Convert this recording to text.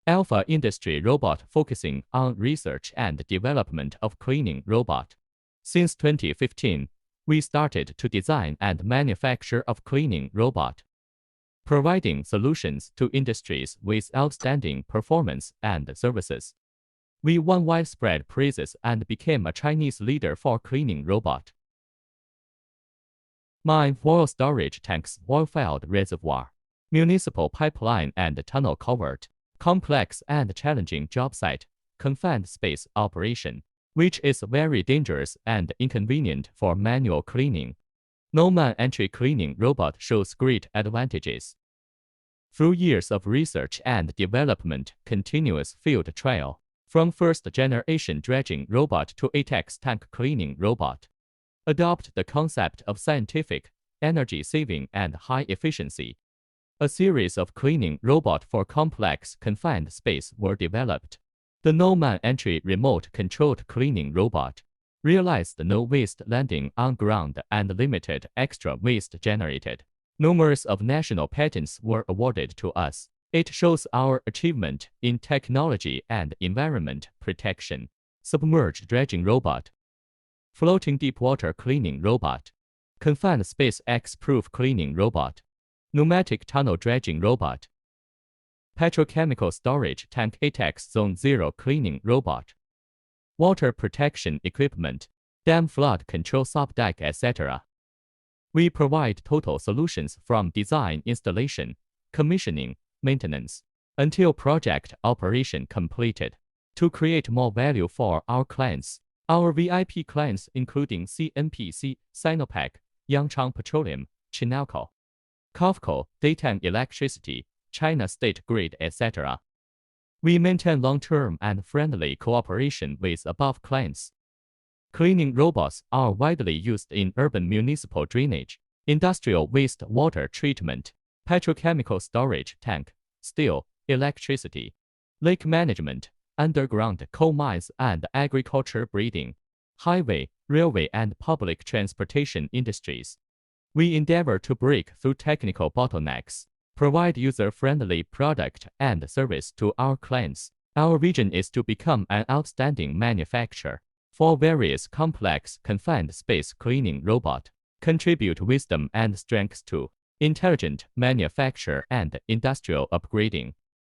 Alpha Industry Robot focusing on research and development of cleaning robot. Since 2015, we started to design and manufacture of cleaning robot, providing solutions to industries with outstanding performance and services. We won widespread praises and became a Chinese leader for cleaning robot. Mine oil storage tanks, oilfiled reservoir, municipal pipeline and tunnel culvert, complex and challenging job site, confined space operation, which is very dangerous and inconvenient for manual cleaning. No-man entry cleaning robot shows great advantages. Through years of research and development, continuous field trial, from first-generation dredging robot to ATEX tank cleaning robot, adopt the concept of scientific, energy-saving and high efficiency. A series of cleaning robot for complex confined space were developed. The no-man entry remote-controlled cleaning robot realized no waste landing on ground and limited extra waste generated. Numerous of national patents were awarded to us. It shows our achievement in technology and environment protection. Submerged dredging robot, floating deep water cleaning robot, confined space X-proof cleaning robot, pneumatic tunnel dredging robot, petrochemical storage tank ATEX Zone 0 cleaning robot, water protection equipment, dam flood control subdeck, etc. We provide total solutions from design, installation, commissioning, maintenance, until project operation completed. To create more value for our clients, our VIP clients including CNPC, Sinopec, Yangchang Petroleum, Chinalco, COFCO, Daytime Electricity, China State Grid, etc. We maintain long-term and friendly cooperation with above clients. Cleaning robots are widely used in urban municipal drainage, industrial wastewater treatment, petrochemical storage tank, steel, electricity, lake management, underground coal mines and agriculture breeding, highway, railway and public transportation industries. We endeavor to break through technical bottlenecks, provide user-friendly product and service to our clients. Our vision is to become an outstanding manufacturer for various complex confined space cleaning robot, contribute wisdom and strengths to intelligent manufacture and industrial upgrading.